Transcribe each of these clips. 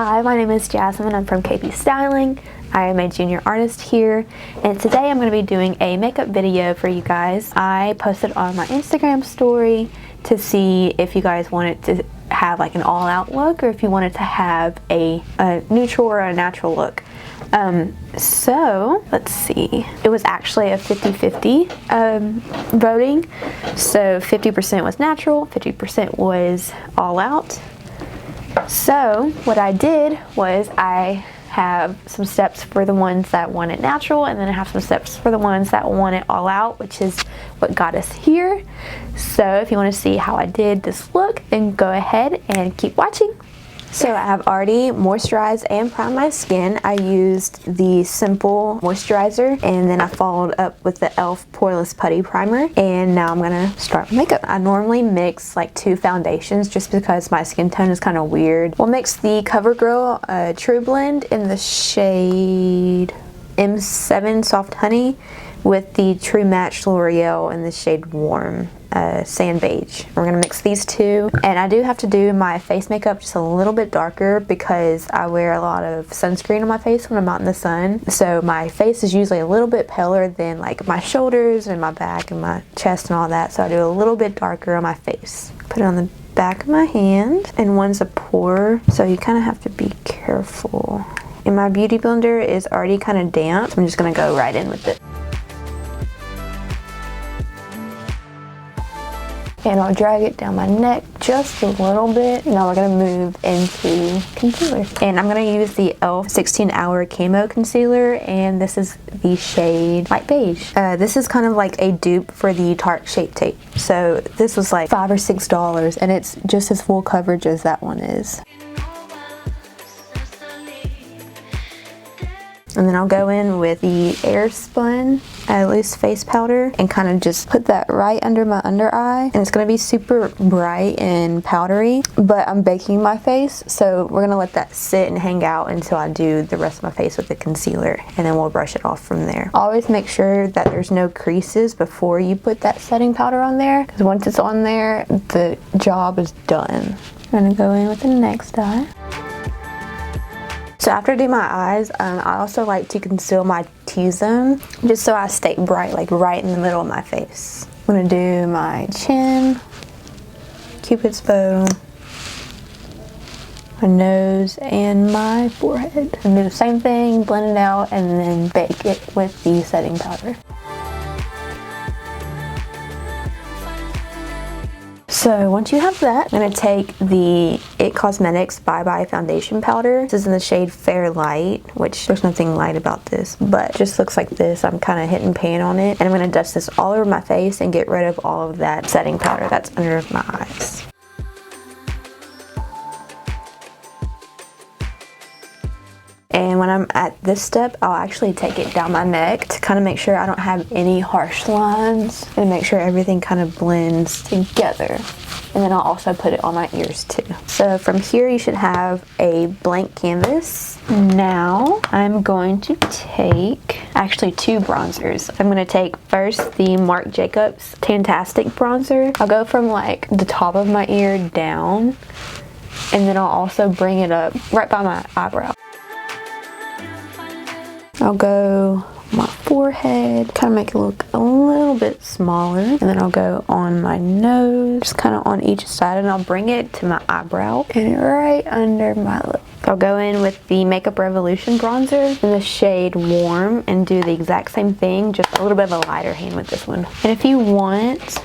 Hi, my name is Jasmine. I'm from KP Styling. I am a junior artist here, and today I'm going to be doing a makeup video for you guys. I posted on my Instagram story to see if you guys wanted to have like an all-out look or if you wanted to have a neutral or a natural look. So let's see, it was actually a 50-50 voting, so 50% was natural, 50% was all out. So what I did was I have some steps for the ones that want it natural, and then I have some steps for the ones that want it all out, which is what got us here. So if you want to see how I did this look, then go ahead and keep watching. So I have already moisturized and primed my skin. I used the Simple moisturizer, and then I followed up with the e.l.f. Poreless Putty Primer, and now I'm gonna start my makeup. I normally mix like 2 foundations just because my skin tone is kind of weird. We'll mix the CoverGirl True Blend in the shade M7 Soft Honey with the True Match L'Oreal in the shade Warm Sand Beige. We're gonna mix these two, and I do have to do my face makeup just a little bit darker because I wear a lot of sunscreen on my face when I'm out in the sun, so my face is usually a little bit paler than like my shoulders and my back and my chest and all that, so I do a little bit darker on my face. Put it on the back of my hand, and one's a pour, so you kind of have to be careful. And my beauty blender is already kind of damp, so I'm just gonna go right in with it. And I'll drag it down my neck just a little bit. Now we're gonna move into concealer. And I'm gonna use the e.l.f. 16 Hour Camo Concealer, and this is the shade Light Beige. This is kind of like a dupe for the Tarte Shape Tape. So this was like $5 or $6, and it's just as full coverage as that one is. And then I'll go in with the Airspun loose face powder and kind of just put that right under my under eye. And it's going to be super bright and powdery, but I'm baking my face, so we're going to let that sit and hang out until I do the rest of my face with the concealer, and then we'll brush it off from there. Always make sure that there's no creases before you put that setting powder on there, because once it's on there, the job is done. I'm going to go in with the next eye. So after I do my eyes, I also like to conceal my T-zone, just so I stay bright, like right in the middle of my face. I'm gonna do my chin, Cupid's bow, my nose, and my forehead. And do the same thing, blend it out, and then bake it with the setting powder. So once you have that, I'm going to take the IT Cosmetics Bye Bye Foundation Powder. This is in the shade Fair Light, which there's nothing light about this, but it just looks like this. I'm kind of hitting pan on it, and I'm going to dust this all over my face and get rid of all of that setting powder that's under my eyes. And when I'm at this step, I'll actually take it down my neck to kind of make sure I don't have any harsh lines and make sure everything kind of blends together. And then I'll also put it on my ears too. So from here you should have a blank canvas. Now I'm going to take actually 2 bronzers. I'm going to take first the Marc Jacobs Fantastic Bronzer. I'll go from like the top of my ear down, and then I'll also bring it up right by my eyebrow. I'll go on my forehead, kind of make it look a little bit smaller, and then I'll go on my nose, just kind of on each side, and I'll bring it to my eyebrow and right under my lip. I'll go in with the Makeup Revolution bronzer in the shade Warm and do the exact same thing, just a little bit of a lighter hand with this one. And if you want,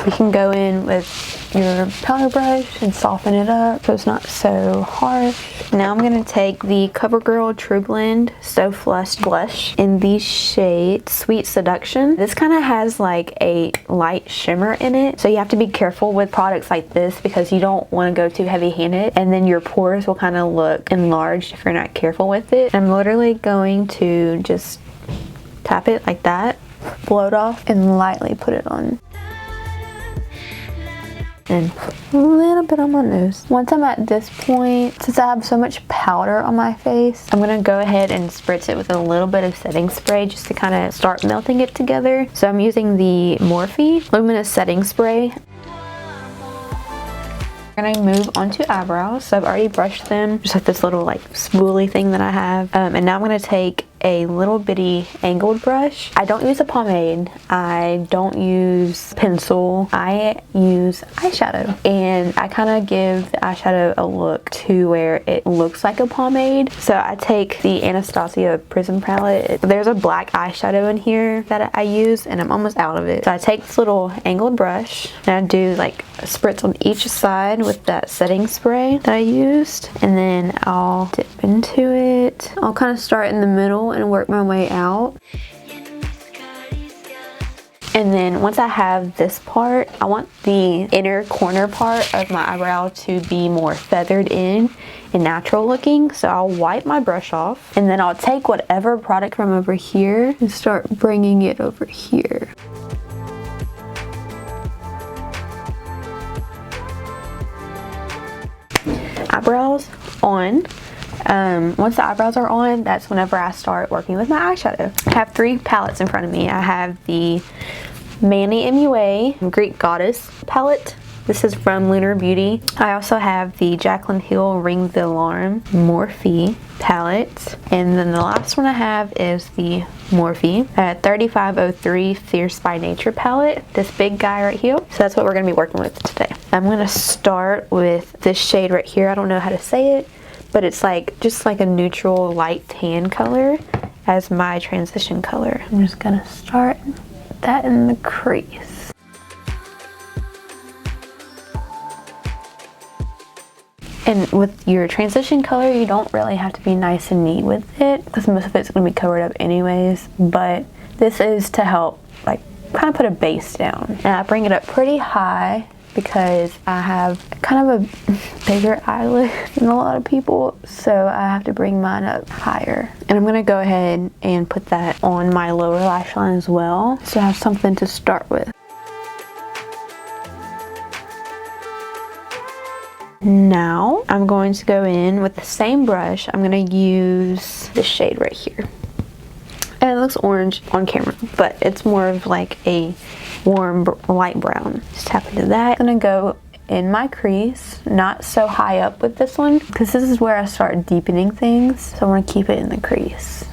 you can go in with your powder brush and soften it up so it's not so harsh. Now I'm going to take the CoverGirl True Blend So Flush Blush in the shade Sweet Seduction. This kind of has like a light shimmer in it, so you have to be careful with products like this because you don't want to go too heavy-handed, and then your pores will kind of look enlarged if you're not careful with it. I'm literally going to just tap it like that, blow it off, and lightly put it on. And a little bit on my nose. Once I'm at this point, since I have so much powder on my face, I'm gonna go ahead and spritz it with a little bit of setting spray just to kind of start melting it together. So I'm using the Morphe Luminous Setting Spray. I'm gonna move on to eyebrows. So I've already brushed them, just like this little like spoolie thing that I have. And now I'm gonna take a little bitty angled brush. I don't use a pomade. I don't use pencil. I use eyeshadow. And I kind of give the eyeshadow a look to where it looks like a pomade. So I take the Anastasia Prism palette. There's a black eyeshadow in here that I use and I'm almost out of it. So I take this little angled brush and I do like a spritz on each side with that setting spray that I used. And then I'll dip into it. I'll kind of start in the middle and work my way out. And then once I have this part, I want the inner corner part of my eyebrow to be more feathered in and natural looking. So I'll wipe my brush off and then I'll take whatever product from over here and start bringing it over here. Eyebrows on. Once the eyebrows are on, that's whenever I start working with my eyeshadow. I have three palettes in front of me. I have the Manny MUA Greek Goddess palette. This is from Lunar Beauty. I also have the Jaclyn Hill Ring the Alarm Morphe palette. And then the last one I have is the Morphe 3503 Fierce by Nature palette. This big guy right here. So that's what we're going to be working with today. I'm going to start with this shade right here. I don't know how to say it, but it's like just like a neutral light tan color as my transition color. I'm just going to start that in the crease. And with your transition color, you don't really have to be nice and neat with it because most of it's going to be covered up anyways, but this is to help like kind of put a base down. And I bring it up pretty high because I have kind of a bigger eyelid than a lot of people, so I have to bring mine up higher. And I'm going to go ahead and put that on my lower lash line as well, so I have something to start with. Now I'm going to go in with the same brush. I'm going to use this shade right here. And it looks orange on camera, but it's more of like a warm light brown. Just tap into that. I'm gonna go in my crease, not so high up with this one, because this is where I start deepening things. So I want to keep it in the crease.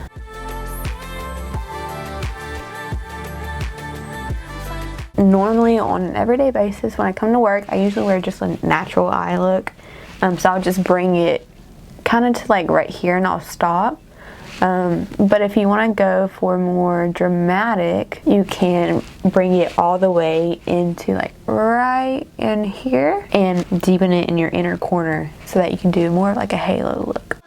Normally on an everyday basis, when I come to work, I usually wear just a natural eye look. So I'll just bring it kind of to like right here and I'll stop. But if you want to go for more dramatic, you can bring it all the way into like right in here and deepen it in your inner corner so that you can do more of like a halo look.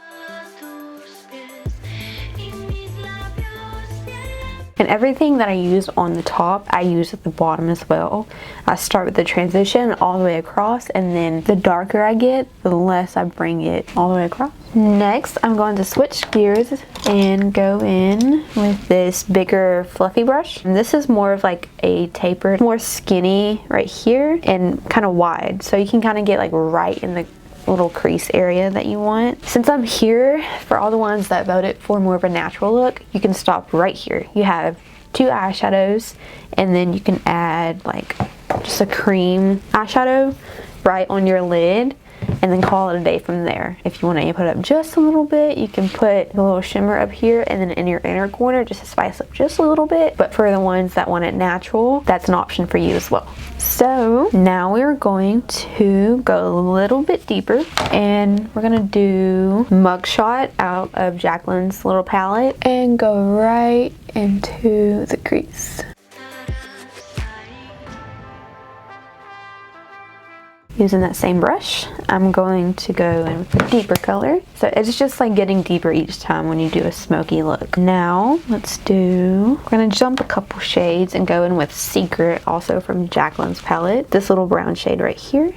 And everything that I use on the top, I use at the bottom as well. I start with the transition all the way across, and then the darker I get, the less I bring it all the way across. Next, I'm going to switch gears and go in with this bigger fluffy brush. And this is more of like a tapered, more skinny right here and kind of wide. So you can kind of get like right in the little crease area that you want. Since I'm here, for all the ones that voted for more of a natural look, you can stop right here. You have two eyeshadows and then you can add like just a cream eyeshadow right on your lid and then call it a day from there. If you want to amp it up just a little bit, you can put a little shimmer up here and then in your inner corner just to spice up just a little bit. But for the ones that want it natural, that's an option for you as well. So now we're going to go a little bit deeper and we're gonna do Mugshot out of Jaclyn's little palette and go right into the crease. Using that same brush, I'm going to go in with a deeper color. So it's just like getting deeper each time when you do a smoky look. Now, we're gonna jump a couple shades and go in with Secret, also from Jaclyn's palette. This little brown shade right here.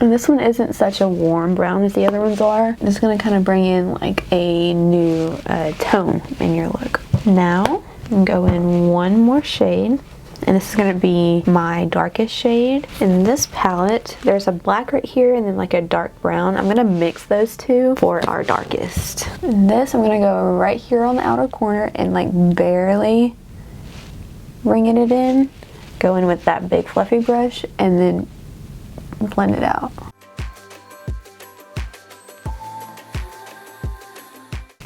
And this one isn't such a warm brown as the other ones are. I'm just gonna kind of bring in like a new tone in your look. Now, I'm gonna go in one more shade. And this is going to be my darkest shade. In this palette, there's a black right here and then like a dark brown. I'm going to mix those two for our darkest. And this, I'm going to go right here on the outer corner and like barely bringing it in. go in with that big fluffy brush and then blend it out.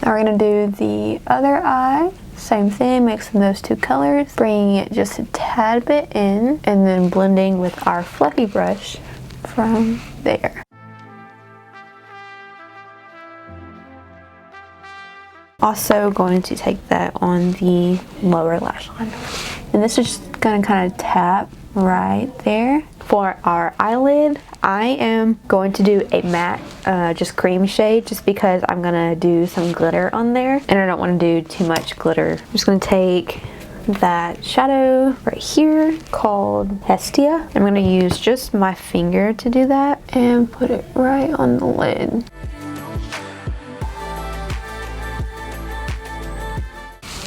Now we're gonna do the other eye. Same thing, mixing those two colors, bringing it just a tad bit in, and then blending with our fluffy brush from there. Also going to take that on the lower lash line. And this is just gonna kind of tap right there. For our eyelid, I am going to do a matte, just cream shade, just because I'm gonna do some glitter on there, and I don't want to do too much glitter. I'm just gonna take that shadow right here called Hestia. I'm gonna use just my finger to do that and put it right on the lid.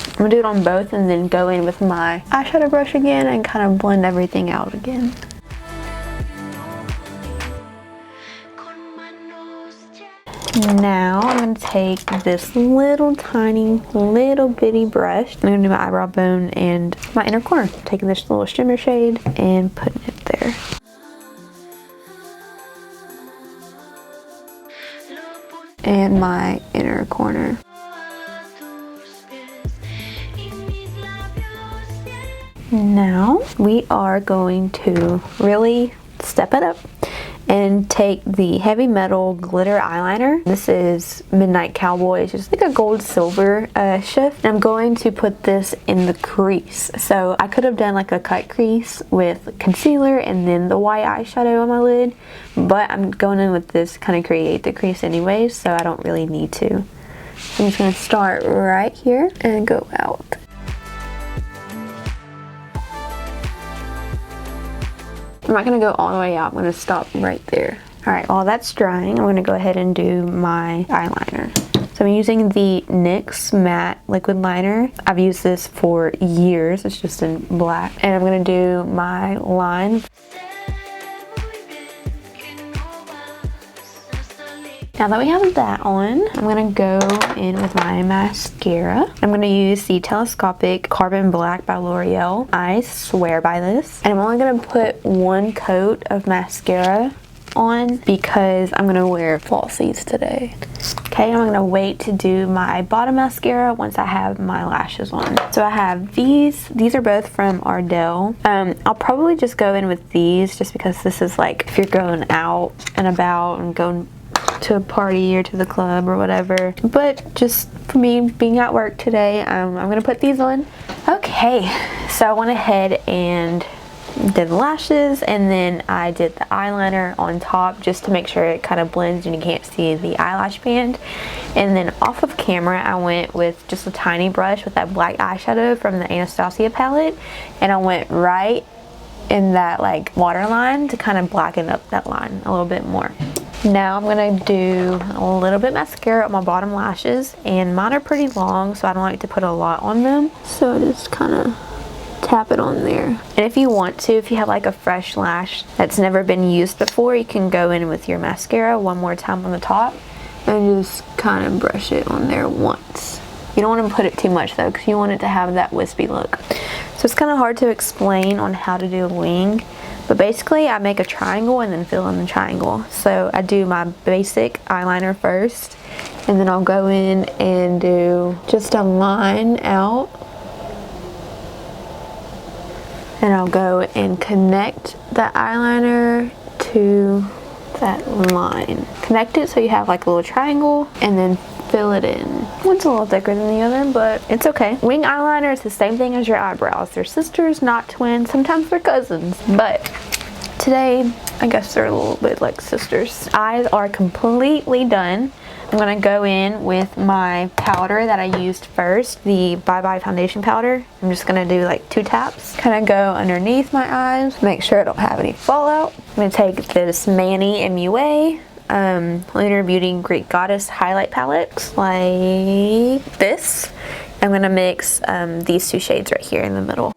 I'm gonna do it on both and then go in with my eyeshadow brush again and kind of blend everything out again. Now I'm going to take this little tiny little bitty brush. I'm going to do my eyebrow bone and my inner corner. Taking this little shimmer shade and putting it there. And my inner corner. Now we are going to really step it up and take the Heavy Metal glitter eyeliner. This is Midnight Cowboy. It's just like a gold silver shift. And I'm going to put this in the crease. So I could have done like a cut crease with concealer and then the white eyeshadow on my lid, but I'm going in with this to kind of create the crease anyways, so I don't really need to. So I'm just going to start right here and go out. I'm not going to go all the way out. I'm going to stop right there. Alright, while that's drying, I'm going to go ahead and do my eyeliner. So I'm using the NYX Matte Liquid Liner. I've used this for years. It's just in black. And I'm going to do my line. Now that we have that on, I'm going to go in with my mascara. I'm going to use the Telescopic Carbon Black by L'Oreal. I swear by this. And I'm only going to put one coat of mascara on because I'm going to wear falsies today. Okay, I'm going to wait to do my bottom mascara once I have my lashes on. So I have these. These are both from Ardell. I'll probably just go in with these just because this is like if you're going out and about and going to a party or to the club or whatever, but just for me being at work today, I'm gonna put these on. Okay, so I went ahead and did the lashes, and then I did the eyeliner on top just to make sure it kind of blends and you can't see the eyelash band. And then off of camera I went with just a tiny brush with that black eyeshadow from the Anastasia palette, and I went right in that like waterline to kind of blacken up that line a little bit more. Now I'm going to do a little bit mascara on my bottom lashes, and mine are pretty long so I don't like to put a lot on them, so I just kind of tap it on there. And if you want to, if you have like a fresh lash that's never been used before, you can go in with your mascara one more time on the top and just kind of brush it on there once. You don't want to put it too much though, because you want it to have that wispy look. So it's kind of hard to explain on how to do a wing, but basically I make a triangle and then fill in the triangle. So I do my basic eyeliner first, and then I'll go in and do just a line out, and I'll go and connect the eyeliner to that line. Connect it so you have like a little triangle, and then fill it in. One's a little thicker than the other, but it's okay. Wing eyeliner is the same thing as your eyebrows. They're sisters, not twins. Sometimes they're cousins, but today I guess they're a little bit like sisters. Eyes are completely done. I'm gonna go in with my powder that I used first, the Bye Bye foundation powder. I'm just gonna do like 2 taps. Kind of go underneath my eyes, make sure I don't have any fallout. I'm gonna take this Manny MUA Lunar Beauty Greek Goddess highlight palette like this. I'm gonna mix these 2 shades right here in the middle.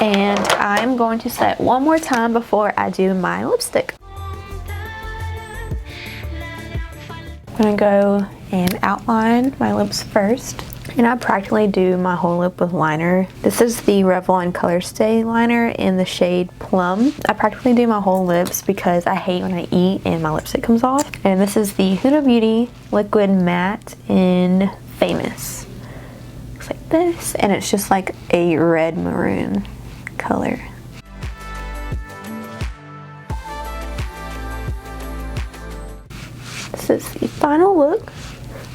And I'm going to set one more time before I do my lipstick. go and outline my lips first. And I practically do my whole lip with liner. This is the Revlon Color Stay liner in the shade Plum. I practically do my whole lips because I hate when I eat and my lipstick comes off. And this is the Huda Beauty Liquid Matte in Famous. Looks like this, and it's just like a red maroon color. This is the final look.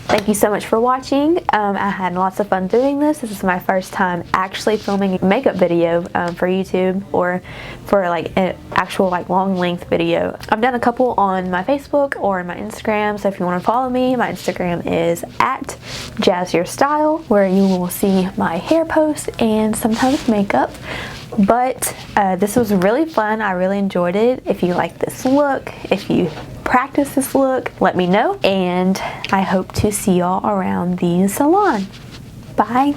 Thank you so much for watching. I had lots of fun doing this. This is my first time actually filming a makeup video for YouTube, or for like an actual like long length video. I've done a couple on my Facebook or my Instagram, so if you want to follow me, my Instagram is at JazYourStyle, where you will see my hair posts and sometimes makeup. But this was really fun. I really enjoyed it. If you like this look, if you practice this look, let me know, and I hope to see y'all around the salon. Bye.